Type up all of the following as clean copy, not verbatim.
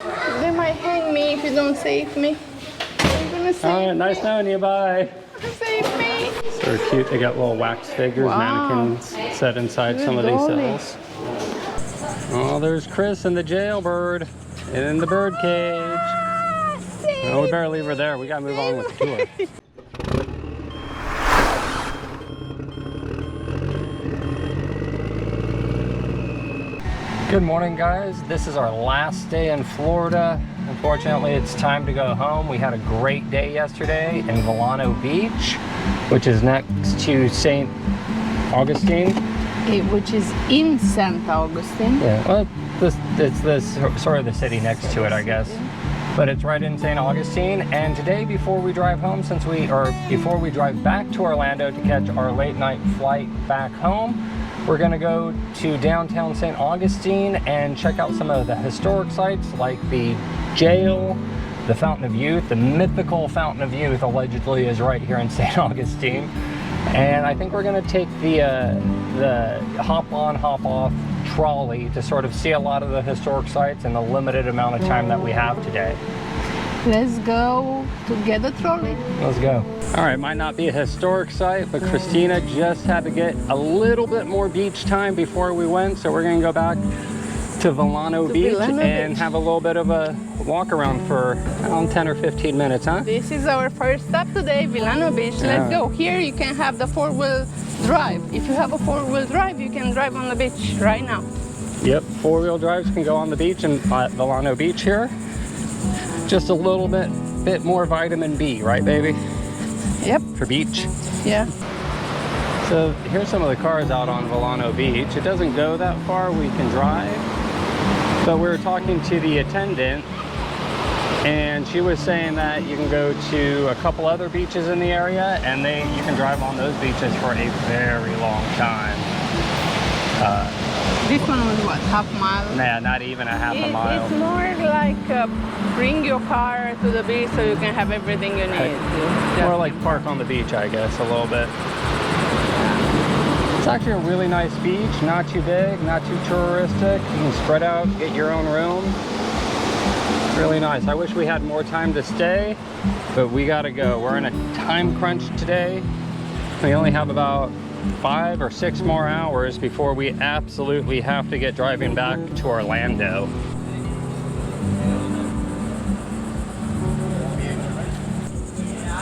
They might hang me if you don't save me. You're gonna save All right, me. nice knowing you. Bye. Save me. So cute. They got little wax figures, mannequins set inside some of these cells. Oh, there's Chris and the jailbird in the bird cage. Oh, we better leave her there. We gotta move on with the tour. Good morning, guys. This is our last day in Florida. Unfortunately, it's time to go home. We had a great day yesterday in Vilano Beach, which is next to St. Augustine. Which is in St. Augustine. Yeah, well, it's this sort of the city next to it, I guess. But it's right in St. Augustine. And today, before we drive home, before we drive back to Orlando to catch our late night flight back home, we're gonna go to downtown St. Augustine and check out some of the historic sites like the jail, the Fountain of Youth. The mythical Fountain of Youth allegedly is right here in St. Augustine. And I think we're gonna take the hop on, hop off trolley to sort of see a lot of the historic sites in the limited amount of time that we have today. Let's go to get the trolley. Let's go. All right, might not be a historic site, but Christina just had to get a little bit more beach time before we went, so we're gonna go back to Vilano Beach and have a little bit of a walk around for 10 or 15 minutes, huh? This is our first stop today, Vilano Beach. Let's go. Here you can have the four-wheel drive. If you have a four-wheel drive, you can drive on the beach right now. Yep, four-wheel drives can go on the beach and at Vilano Beach here. Just a little bit more vitamin B, right, baby? Yep. For beach. Yeah. So here's some of the cars out on Vilano Beach. It doesn't go that far, we can drive. But we were talking to the attendant and she was saying that you can go to a couple other beaches in the area and you can drive on those beaches for a very long time. This one was what, half mile? Nah, not even a half a mile. It's more like bring your car to the beach so you can have everything you need. More like park on the beach, I guess, a little bit. It's actually a really nice beach, not too big, not too touristic. You can spread out, get your own room. Really nice. I wish we had more time to stay, but we gotta go. We're in a time crunch today. We only have about 5 or 6 more hours before we absolutely have to get driving back to Orlando.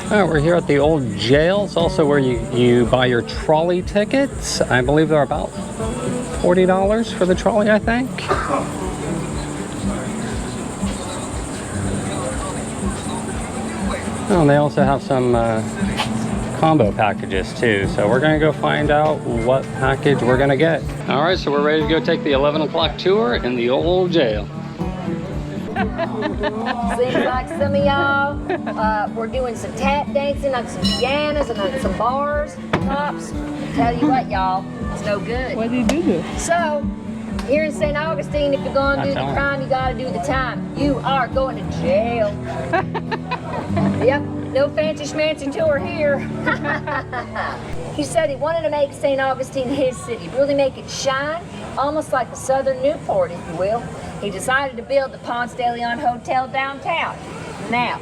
All right, we're here at the old jail. It's also where you buy your trolley tickets. I believe they're about $40 for the trolley, I think. Oh, and they also have some combo packages too. So we're gonna go find out what package we're gonna get. All right, so we're ready to go take the 11 o'clock tour in the old jail. Seems like some of y'all were doing some tap dancing on some pianos and on some bars, tops. Tell you what, y'all, it's no good. What did you do? So, here in St. Augustine, if you're going to do the crime, you gotta do the time. You are going to jail. Yep, no fancy schmancy tour here. He said he wanted to make St. Augustine his city, really make it shine, almost like a southern Newport, if you will. He decided to build the Ponce de Leon Hotel downtown. Now,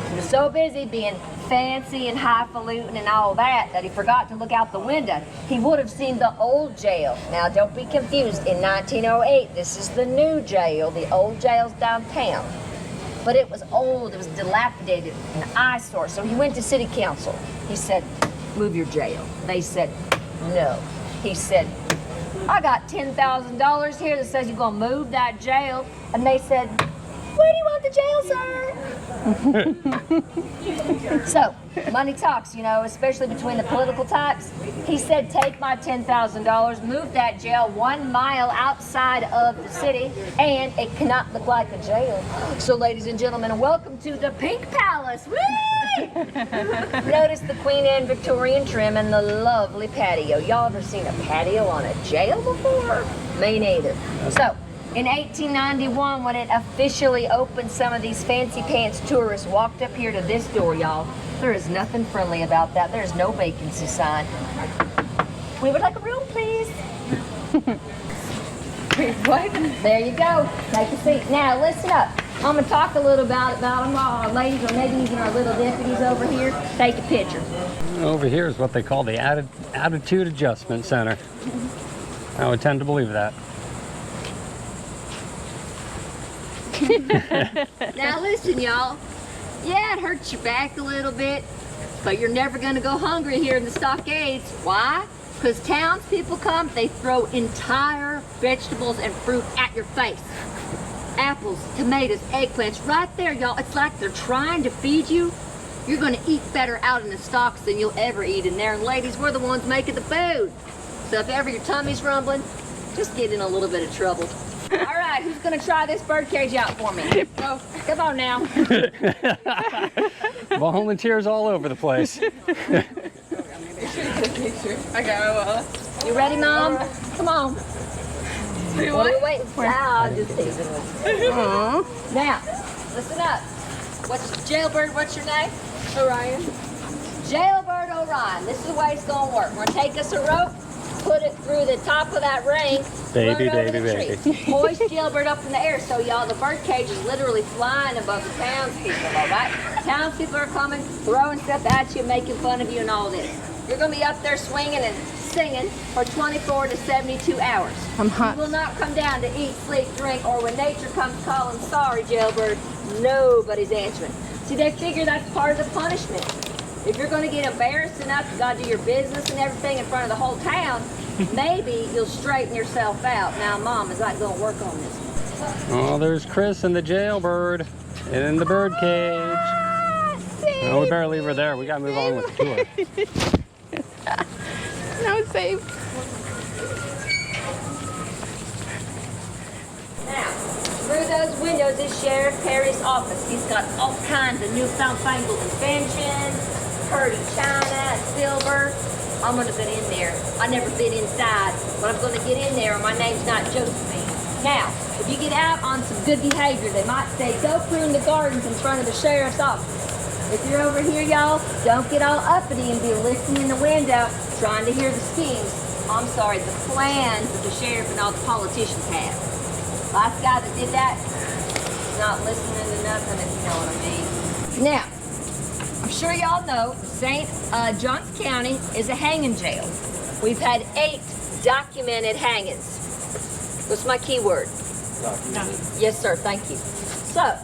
he was so busy being fancy and highfalutin and all that he forgot to look out the window. He would have seen the old jail. Now, don't be confused. In 1908, this is the new jail. The old jail's downtown. But it was old, it was dilapidated, an eyesore. So he went to city council. He said, move your jail. They said, no. He said, I got $10,000 here that says you're gonna move that jail. And they said, where do you want the jail, sir? So, money talks, you know, especially between the political types. He said, take my $10,000, move that jail 1 mile outside of the city, and it cannot look like a jail. So, ladies and gentlemen, welcome to the Pink Palace. Woo! Notice the Queen Anne Victorian trim and the lovely patio. Y'all ever seen a patio on a jail before? Me neither. So, in 1891, when it officially opened, some of these fancy pants tourists walked up here to this door, y'all. There is nothing friendly about that. There's no vacancy sign. We would like a room, please. Wait, what? There you go. Take a seat. Now, listen up. I'm going to talk a little about them, our ladies, or maybe even our little deputies over here. Take a picture. Over here is what they call the Attitude Adjustment Center. I would tend to believe that. Now listen, y'all. Yeah, it hurts your back a little bit, but you're never going to go hungry here in the stockades. Why? Because townspeople come, they throw entire vegetables and fruit at your face. Apples, tomatoes, eggplants, right there, y'all. It's like they're trying to feed you. You're going to eat better out in the stocks than you'll ever eat in there. And ladies, we're the ones making the food. So if ever your tummy's rumbling, just get in a little bit of trouble. All right, who's going to try this bird cage out for me? Oh, come on now. Volunteers all over the place. I got it. You ready, Mom? Come on. Wait, What are what? we waiting for? I'll just teasing with you. Aww. Now, listen up. Jailbird, what's your name? Orion. Jailbird Orion. This is the way it's going to work. We're going to take us a rope, put it through the top of that ring, Baby, throw it over baby, the tree. Hoist Jailbird up in the air. So, y'all, the bird cage is literally flying above the townspeople, all right? Townspeople are coming, throwing stuff at you, making fun of you and all this. You're going to be up there swinging and singing for 24 to 72 hours. I'm hot. You will not come down to eat, sleep, drink, or when nature comes calling, sorry, Jailbird, nobody's answering. See, they figure that's part of the punishment. If you're going to get embarrassed enough, you got to do your business and everything in front of the whole town, maybe you'll straighten yourself out. Now, Mom, is that going to work on this? Oh, there's Chris and the jailbird and in the bird cage. Oh, we better leave her there. We got to move on with the tour. Now it's safe. Now, through those windows is Sheriff Perry's office. He's got all kinds of newfound fangled inventions, pretty china and silver. I'm going to get in there. I never been inside, but I'm going to get in there, and my name's not Josephine. Now, if you get out on some good behavior, they might say, go prune the gardens in front of the sheriff's office. If you're over here, y'all, don't get all uppity and be listening in the window, trying to hear the schemes. I'm sorry, the plans that the sheriff and all the politicians have. Last guy that did that, not listening to nothing, if you know what I mean. Now, I'm sure y'all know St. Johns County is a hanging jail. We've had 8 documented hangings. What's my key word? Documented. Yes, sir, thank you. So,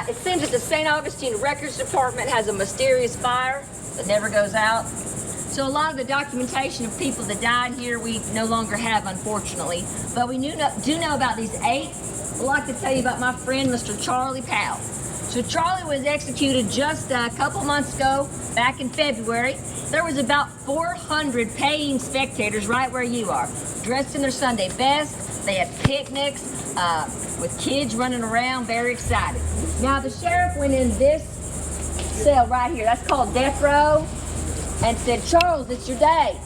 it seems that the St. Augustine Records Department has a mysterious fire that never goes out. So a lot of the documentation of people that died here we no longer have, unfortunately. But we do know about these 8. I'd like to tell you about my friend, Mr. Charlie Powell. So Charlie was executed just a couple months ago, back in February. There was about 400 paying spectators right where you are, dressed in their Sunday best. They had picnics with kids running around, very excited. Now the sheriff went in this cell right here, that's called death row, and said, Charles, it's your day.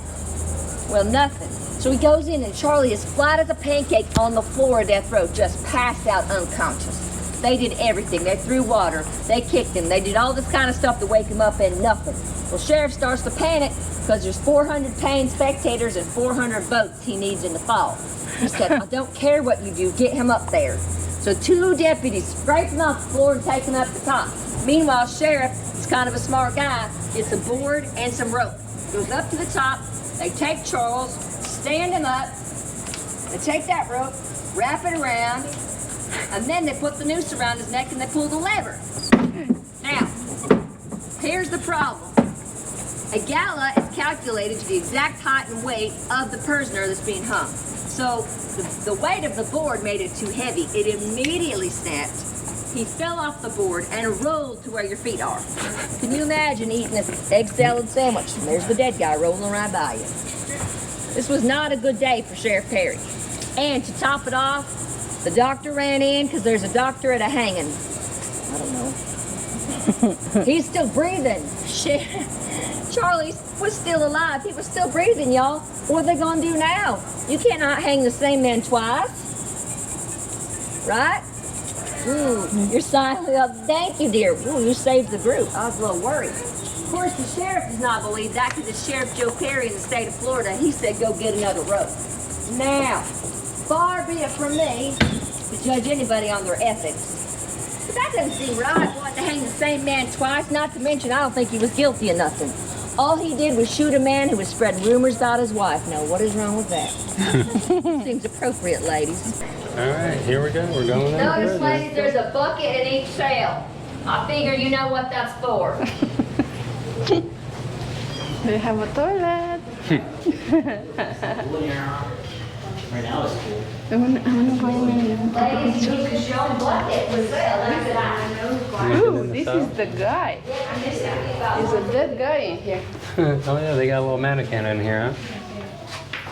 Well, nothing. So he goes in and Charlie is flat as a pancake on the floor of death row, just passed out unconscious. They did everything. They threw water, they kicked him, they did all this kind of stuff to wake him up and nothing. Well, sheriff starts to panic because there's 400 paying spectators and 400 votes he needs in the fall. He said, I don't care what you do, get him up there. So 2 deputies scrape him off the floor and take him up the top. Meanwhile, sheriff is kind of a smart guy, gets a board and some rope. Goes up to the top, they take Charles, stand him up, they take that rope, wrap it around, and then they put the noose around his neck and they pull the lever. Now, here's the problem. A gala is calculated to the exact height and weight of the prisoner that's being hung. So the weight of the board made it too heavy. It immediately snapped. He fell off the board and rolled to where your feet are. Can you imagine eating an egg salad sandwich? And there's the dead guy rolling right by you. This was not a good day for Sheriff Perry. And to top it off, the doctor ran in because there's a doctor at a hanging. I don't know. He's still breathing. Shit. Charlie was still alive. He was still breathing, y'all. What are they going to do now? You cannot hang the same man twice. Right? You're silent. Thank you, dear. Ooh, you saved the group. I was a little worried. Of course, the sheriff does not believe that because it's Sheriff Joe Perry in the state of Florida. He said, go get another rope. Now, far be it from me to judge anybody on their ethics. But that doesn't seem right, wanting to hang the same man twice, not to mention I don't think he was guilty of nothing. All he did was shoot a man who was spreading rumors about his wife. Now, what is wrong with that? Seems appropriate, ladies. All right, here we go. We're going in. Notice, ladies, there's a bucket in each cell. I figure you know what that's for. They have a toilet. Right now it's cool. I wanna go in and take a Ladies, picture. you can show bucket for sale. Look at that. Ooh, this is the guy. There's a dead guy in here. Oh yeah, they got a little mannequin in here,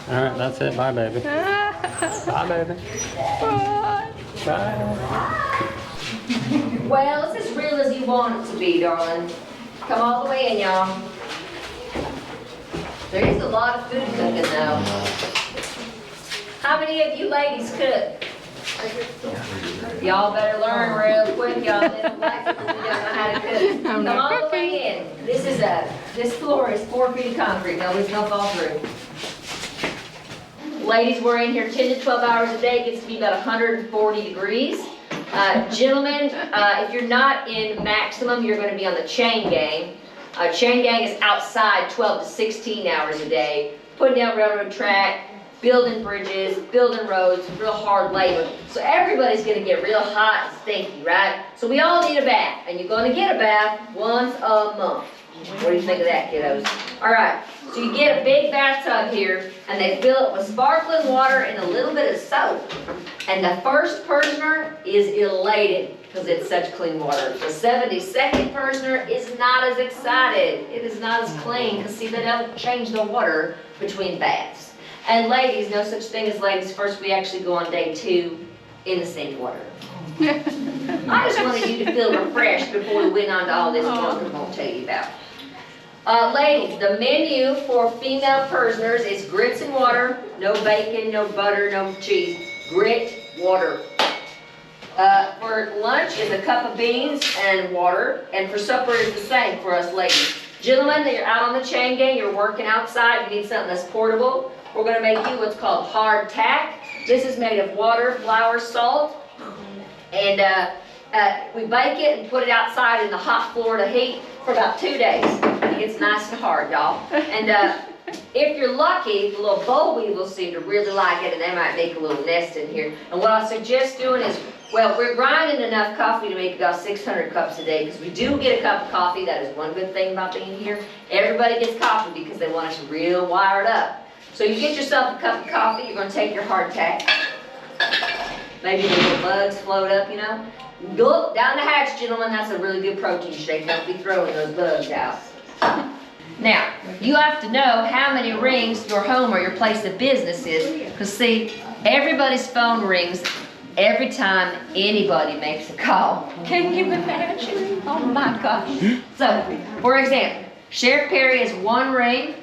huh? All right, that's it. Bye, baby. Bye, baby. Bye. Well, it's as real as you want it to be, darling. Come all the way in, y'all. There is a lot of food cooking, though. How many of you ladies cook? Y'all better learn real quick, y'all. They don't like it when we don't know how to cook. Come all the way in. This floor is 4 feet of concrete. Nobody's gonna fall through. Ladies, we're in here 10 to 12 hours a day. It gets to be about 140 degrees. Gentlemen, if you're not in maximum, you're going to be on the chain gang. Chain gang is outside 12 to 16 hours a day, putting down railroad track, building bridges, building roads, real hard labor. So everybody's going to get real hot and stinky, right? So we all need a bath, and you're going to get a bath once a month. What do you think of that, kiddos? All right, so you get a big bathtub here, and they fill it with sparkling water and a little bit of soap. And the first personer is elated because it's such clean water. The 72nd personer is not as excited. It is not as clean because, see, they don't change the water between baths. And ladies, no such thing as ladies first. We actually go on day 2 in the sink water. I just wanted you to feel refreshed before we went on to all this work I'm going to tell you about. Ladies, the menu for female prisoners is grits and water, no bacon, no butter, no cheese. Grit, water. For lunch is a cup of beans and water, and for supper is the same for us ladies. Gentlemen, you're out on the chain gang, you're working outside, you need something that's portable. We're going to make you what's called hard tack. This is made of water, flour, salt, and we bake it and put it outside in the hot Florida heat for about 2 days. It gets nice and hard, y'all. And if you're lucky, the little boll weevils seem to really like it, and they might make a little nest in here. And what I suggest doing is, well, we're grinding enough coffee to make about 600 cups a day, because we do get a cup of coffee. That is one good thing about being here. Everybody gets coffee because they want us real wired up. So you get yourself a cup of coffee, you're going to take your hardtack. Maybe the little bugs float up, you know. Go down the hatch, gentlemen. That's a really good protein shake. Don't be throwing those bugs out. Now, you have to know how many rings your home or your place of business is. Because, see, everybody's phone rings every time anybody makes a call. Can you imagine? Oh, my gosh. So, for example, Sheriff Perry is 1 ring.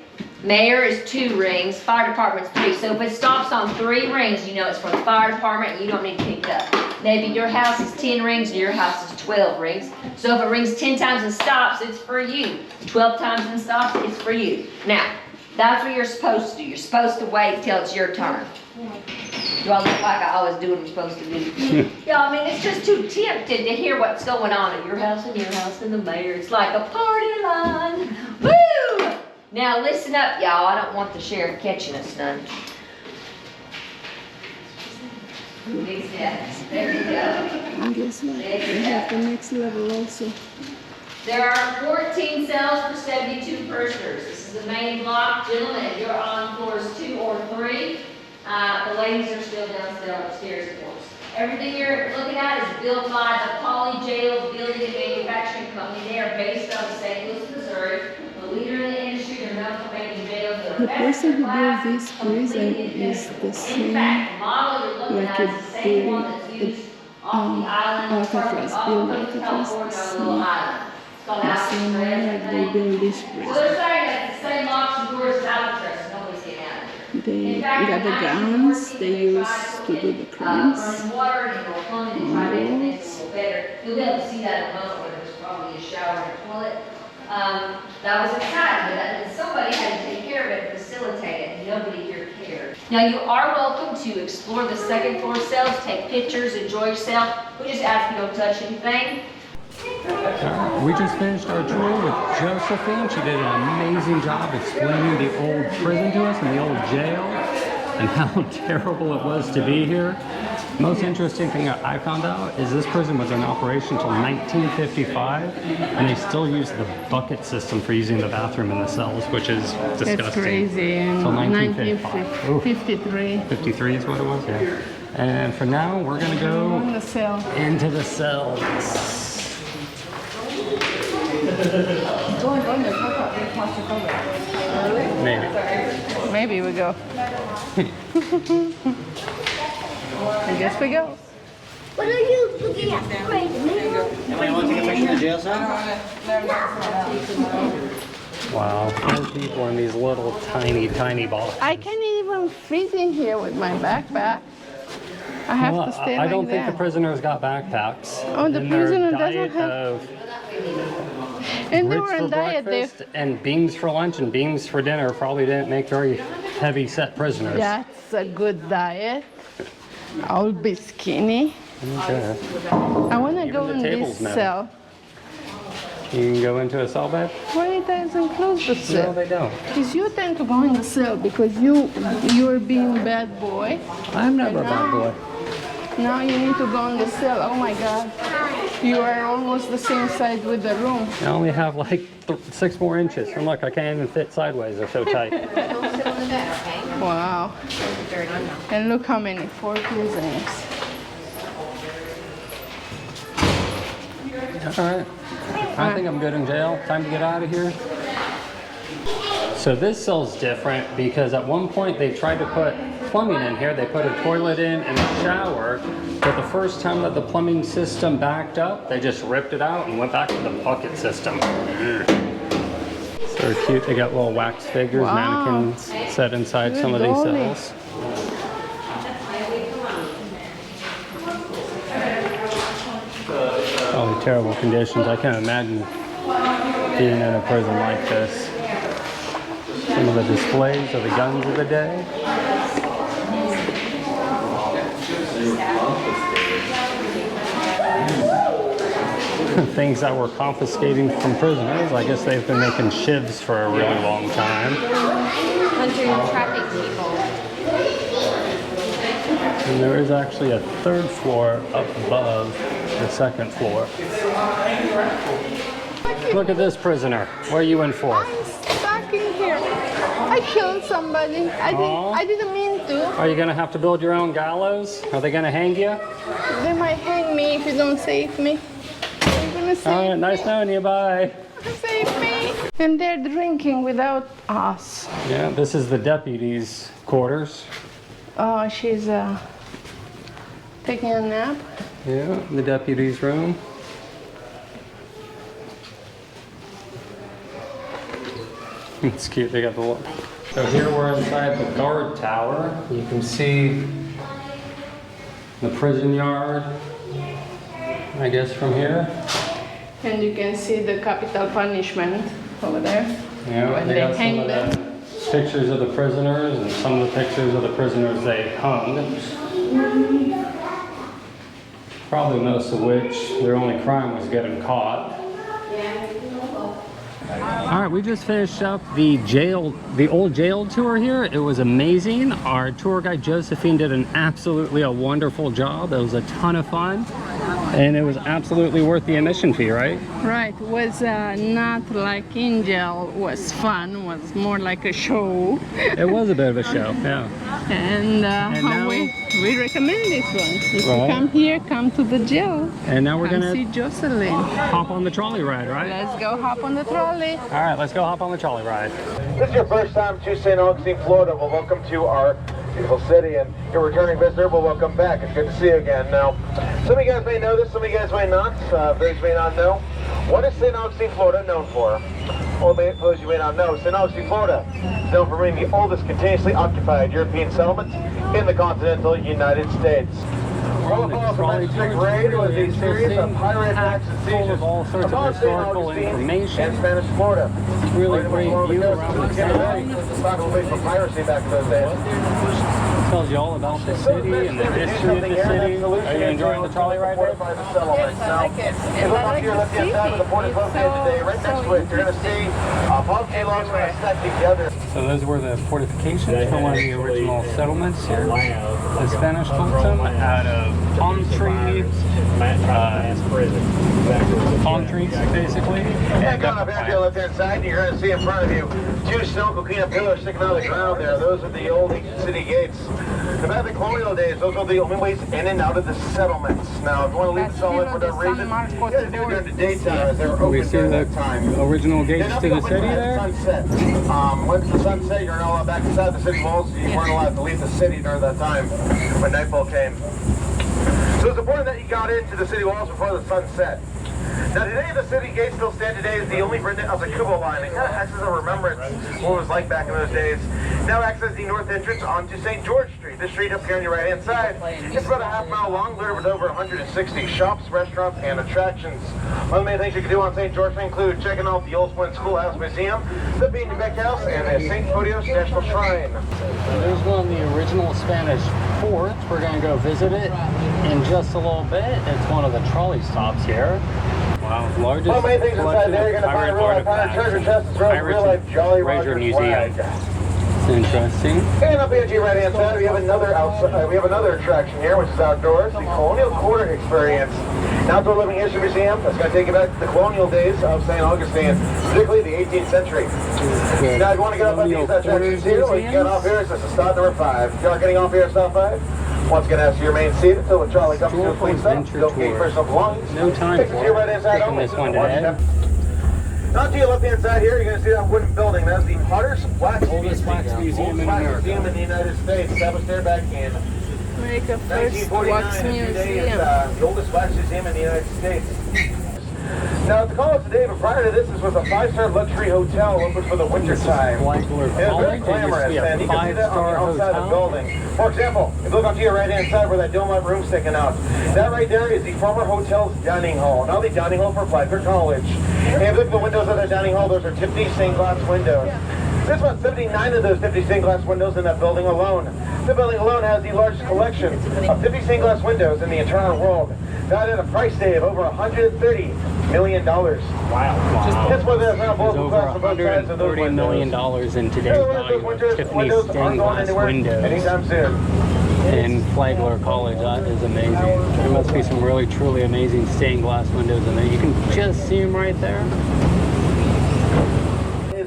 Mayor is 2 rings, fire department's 3. So if it stops on 3 rings, you know it's from the fire department and you don't need to pick up. Maybe your house is 10 rings and your house is 12 rings. So if it rings 10 times and stops, it's for you. 12 times and stops, it's for you. Now, that's what you're supposed to do. You're supposed to wait till it's your turn. Do I look like I always do what I'm supposed to do? Yeah, I mean, it's just too tempting to hear what's going on at your house and the mayor. It's like a party line. Woo! Now listen up, y'all. I don't want the sheriff catching us none. Big steps. There you go. And guess what? We have the next level also. There are 14 cells for 72 prisoners. This is the main block. Gentlemen, if you're on floors 2 or 3, the ladies are still downstairs upstairs, of course. Everything you're looking at is built by the Poly Jail Building and Manufacturing Company. They are based out of St. Louis, Missouri. The leader in the industry, they're known for making jails that are The person who built this prison is the same, like a big Alcatraz, built Alcatraz, the same way like they build this So prison. they're saying that the same locks and doors as Alcatraz, so nobody's getting out of here. They got the guns they use to do the crimes. You'll be able to see that in a moment where there's probably a shower and a toilet. That was exciting, but somebody had to take care of it and facilitate it, and nobody here cared. Now you are welcome to explore the second floor cells, take pictures, enjoy yourself. We just ask you don't touch anything. We just finished our tour with Josephine. She did an amazing job explaining the old prison to us and the old jail and how terrible it was to be here. Most interesting thing I found out is this prison was in operation until 1955, and they still use the bucket system for using the bathroom in the cells, which is disgusting. That's crazy. In Till 1955. 1953. 53 is what it was, yeah. And for now, we're gonna go In the cell. into the cells. Maybe. Maybe we go. I guess we go. What are you looking at? Anybody want to take a picture of the jail cell? Wow, 4 people in these little tiny boxes. I can't even fit in here with my backpack. I have Well, to stay I don't like think that. the prisoners got backpacks. Oh, the And their prisoner diet doesn't have- of And they grits were for on diet. breakfast and beans for lunch and beans for dinner probably didn't make very heavy set prisoners. That's a good diet. I'll be skinny. Okay. I want to Even go the in table's this metal. cell. You can go into a cell bed? Why it doesn't close the No, cell? they don't. Because you tend to go in the cell because you're being bad boy. I'm never a bad boy. Now you need to go in the cell. Oh my God. You are almost the same size with the room. I only have like 6 more inches. And look, I can't even fit sideways. They're so tight. Wow. And look how many, 4 prisoners. All right. I think I'm good in jail. Time to get out of here. So this cell's different because at one point they tried to put plumbing in here. They put a toilet in and a shower. But the first time that the plumbing system backed up, they just ripped it out and went back to the bucket system. So cute. They got little wax figures, Wow. mannequins set inside Good some of these golly. cells. Probably terrible conditions. I can't imagine being in a prison like this. Some of the displays of the guns of the day. Things that were confiscating from prisoners. I guess they've been making shivs for a really long time. Hunting and trapping people. And there is actually a 3rd floor up above the 2nd floor. Look at this prisoner. What are you in for? I'm stuck in here. I killed somebody. I didn't mean to. Are you gonna have to build your own gallows? Are they gonna hang you? They might hang me if you don't save me. They're gonna All save right, nice knowing you. Bye. Save me. And they're drinking without us. Yeah, this is the deputy's quarters. Oh, she's taking a nap. Yeah, the deputy's room. It's cute. They got the look. So here we're inside the guard tower. You can see the prison yard, I guess, from here. And you can see the capital punishment over there. Yeah, When they they got some hang of them. the pictures of the prisoners and some of the pictures of the prisoners they hung. Probably most of which their only crime was getting caught. All right, we just finished up the old jail tour here. It was amazing. Our tour guide Josephine did absolutely a wonderful job. It was a ton of fun, and it was absolutely worth the admission fee, right? Right, was not like in jail, was fun, was more like a show. It was a bit of a show, yeah. And, now- we recommend this one. If Right. you come here, come to the jail. And now we're Come gonna see Jocelyn. hop on the trolley ride, right? Let's go hop on the trolley. All right, let's go hop on the trolley ride. If this is your first time to St. Augustine, Florida, well, welcome to our beautiful city, and your returning visitor, well, welcome back. It's good to see you again. Now, some of you guys may know this, some of you guys may not. Those may not know. What is St. Augustine, Florida known for? Or those you may not know, St. Augustine, Florida is known for being the oldest continuously occupied European settlement in the continental United States. We're on the trolley tour. Raid was a It's series of pirate packed attacks and full sieges of all sorts of upon St. historical Augustine information. and Spanish Florida. Really great view around the town. Possible place for piracy back in those days. Tells you all about the city and the history of the city. Are you enjoying the trolley ride there? Yes, I like it. And I like the city. Right next to it, you're going to see Ponce logs stacked together. So those were the fortifications for one of the original settlements here. The Spanish built them out of palm trees, basically. Yeah, going up here to the left-hand side, you're going to see in front of you 2 stone coquina pillars sticking out of the ground there. Those are the old ancient city gates. Back in the colonial days, those are the only ways in and out of the settlements. Now, if you want to leave the solid for that reason, you got to do it during the daytime as they were open during that time. Original gates to the city there? Sunset. Once the sunset, you're not allowed back inside the city walls. You weren't allowed to leave the city during that time when nightfall came. So it's important that you got into the city walls before the sun set. Now today the city gates still stand today as the only remnant of the Cuba line. It kind of acts as a remembrance of what it was like back in those days. Now acts as the north entrance onto St. George Street. This street up here on your right hand side. It's about a half-mile long, littered with over 160 shops, restaurants, and attractions. One of the main things you can do on St. George Street include checking out the Old Swin Schoolhouse Museum, the Bean Beck House, and the St. Podios National Shrine. There's one of the original Spanish forts. We're going to go visit it in just a little bit. It's one of the trolley stops here. Wow, largest Well, main things inside there, you're going to find a real-life treasure chest as well as real-life Jolly Roger Museum. It's interesting. And up here to your right-hand side, we have another attraction here, which is outdoors, the Colonial Corridor experience. An outdoor living history museum that's going to take you back to the colonial days of St. Augustine, particularly the 18th century. Now, if you want to get up on these attractions here, what you get off here is this is stop number 5. If you're not getting off here at stop 5, once again, ask your main seat until the trolley comes to a police stop. Don't get your personal belongings. No time Take it to your right-hand side taking only. this one today. Now to your left-hand side here, you're going to see that wooden building. That's the Potter's Wax Oldest wax museum in America. Museum in the United States. Established there back in America first wax 1949. Today museum. is the oldest wax museum in the United States. Now, to call it today, but prior to this was a 5-star luxury hotel open for the winter time. It was very glamorous, and you can see that on the outside of the building. For example, if you look onto your right-hand side where that dome-up room sticking out, that right there is the former hotel's dining hall. Now the dining hall for Blackbird College. And if you look at the windows of that dining hall, those are Tiffany stained glass windows. There's about 79 of those 50 stained glass windows in that building alone. The building alone has the largest collection of 50 stained glass windows in the entire world. That at a price tag of over $130 million. Wow. That's why there's not both over $130 million in today's value of Tiffany stained glass windows anytime soon. in Flagler College. That is amazing. There must be some really truly amazing stained glass windows in there. You can just see them right there.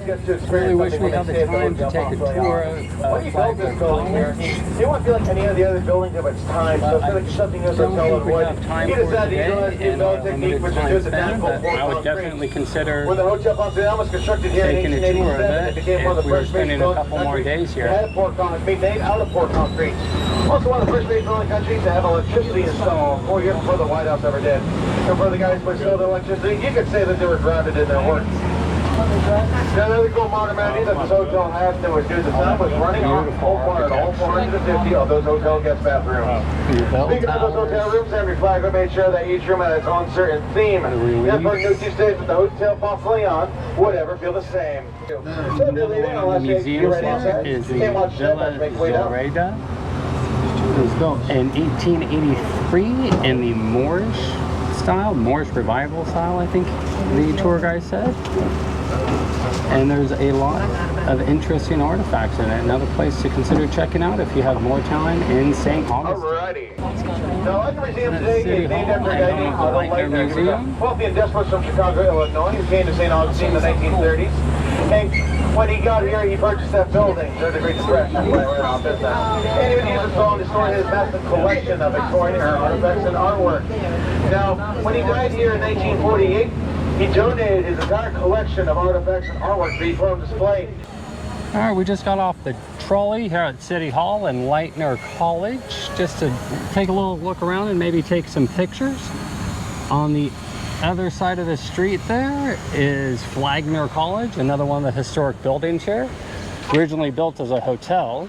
I really wish we had the time to take a tour of Flagler College. It won't feel like any of the other buildings of its time, so it's going to be something else. I don't think we have time for it today in a limited time span, but I would definitely consider when the Hotel Ponce was constructed here taking in a tour of 1887, it it became one of if the we were first spending a couple more days here. It had poured concrete, made out of poured concrete. Also one of the first major in the country to have electricity installed 4 years before the White House ever did. And for the guys who installed the electricity, you could say that they were grounded in their work. Now, another cool modern amenity that this hotel has that was due to the time was running on full fire all 450 of those hotel guest bathrooms. Speaking of those hotel rooms, every Flagler made sure that each room had its own certain theme. Therefore, new Tuesdays at the Hotel Ponce Leon would ever feel the same. So The museum here is the Villa Zoreda. It was built in 1883 in the Moorish style, Moorish revival style, I think the tour guide said. And there's a lot of interesting artifacts in it. Another place to consider checking out if you have more time in St. Augustine. Alrighty. The Lightner Museum today is named after a guy named Otto Lightner. He was a wealthy industrialist from Chicago, Illinois. He came to St. Augustine in the 1930s. And when he got here, he purchased that building during the Great Depression when it went out of business. And he would use the song to store his massive collection of Victorian era artifacts and artwork. Now, when he died here in 1948, he donated his entire collection of artifacts and artwork to be put on display. All right, we just got off the trolley here at City Hall in Lightner College just to take a little look around and maybe take some pictures. On the other side of the street there is Flagler College, another one of the historic buildings here. Originally built as a hotel.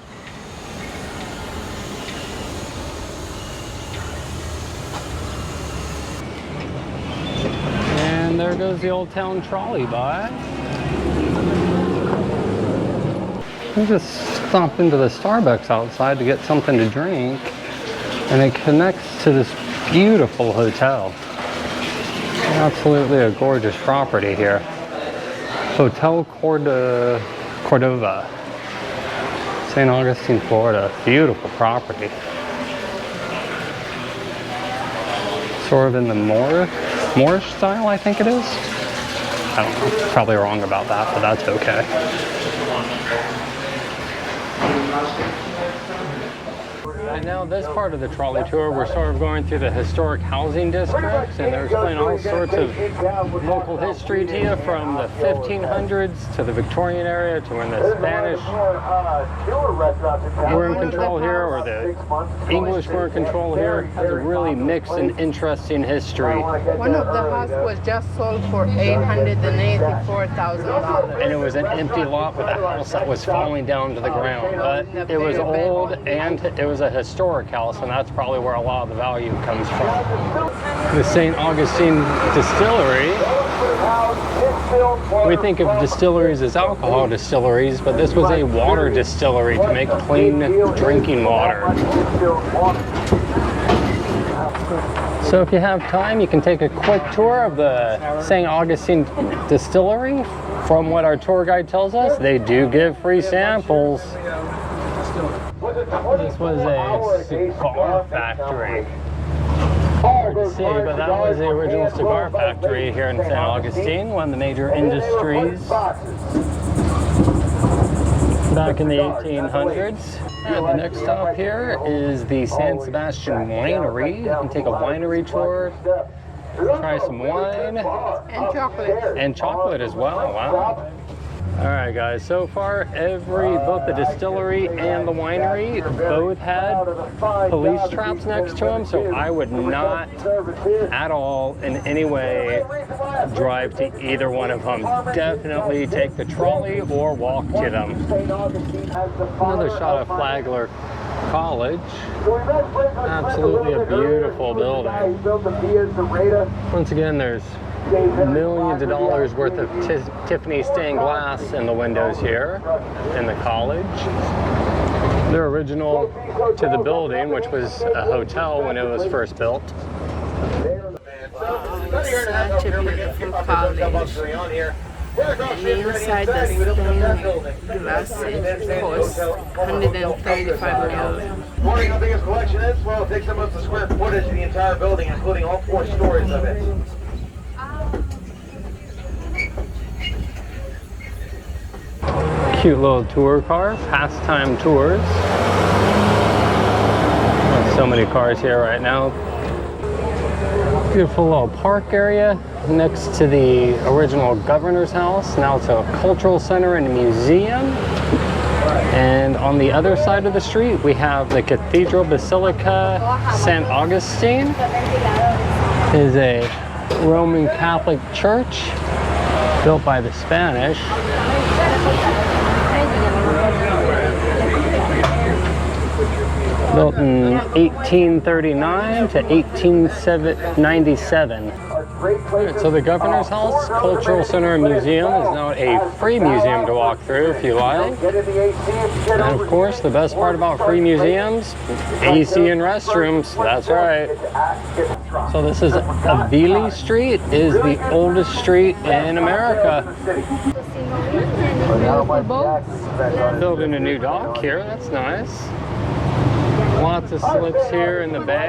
goes the Old Town trolley by. I just stopped into the Starbucks outside to get something to drink, and it connects to this beautiful hotel. Absolutely a gorgeous property here. Hotel Cordova, St. Augustine, Florida. Beautiful property. Sort of in the Moorish style, I think it is. I don't know, probably wrong about that, but that's okay. And now this part of the trolley tour, we're sort of going through the historic housing districts, and they're explaining all sorts of local history to you, from the 1500s to the Victorian era to when the Spanish were in control here, or the English were in control here. It has a really mixed and interesting history. One of the houses was just sold for $884,000. And it was an empty lot with a house that was falling down to the ground. But it was old, and it was a historic house, and that's probably where a lot of the value comes from. The St. Augustine Distillery. We think of distilleries as alcohol distilleries, but this was a water distillery to make clean drinking water. So if you have time, you can take a quick tour of the St. Augustine Distillery. From what our tour guide tells us, they do give free samples. This was a cigar factory. Hard to see, but that was the original cigar factory here in St. Augustine, one of the major industries back in the 1800s. And the next stop here is the San Sebastian Winery. You can take a winery tour, try some wine. And chocolate. And chocolate as well, wow. Alright guys, so far both the distillery and the winery both had police traps next to them, so I would not at all in any way drive to either one of them. Definitely take the trolley or walk to them. Another shot of Flagler College. Absolutely a beautiful building. Once again, there's millions of dollars worth of Tiffany stained glass in the windows here in the college. They're original to the building, which was a hotel when it was first built. Such a beautiful college. And inside the stained glass costs $135 million. Wondering how big his collection is? Well, it takes up most of the square footage of the entire building, including all 4 stories of it. Cute little tour car, pastime tours. So many cars here right now. Beautiful little park area next to the original governor's house. Now it's a cultural center and a museum. And on the other side of the street, we have the Cathedral Basilica St. Augustine. It is a Roman Catholic church built by the Spanish. Built in 1839 to 1897. Right, so the Governor's House, Cultural Center and Museum is now a free museum to walk through if you like. And of course, the best part about free museums, AC and restrooms, that's right. So this is Avili Street, is the oldest street in America. Building a new dock here, that's nice. Lots of slips here in the bay.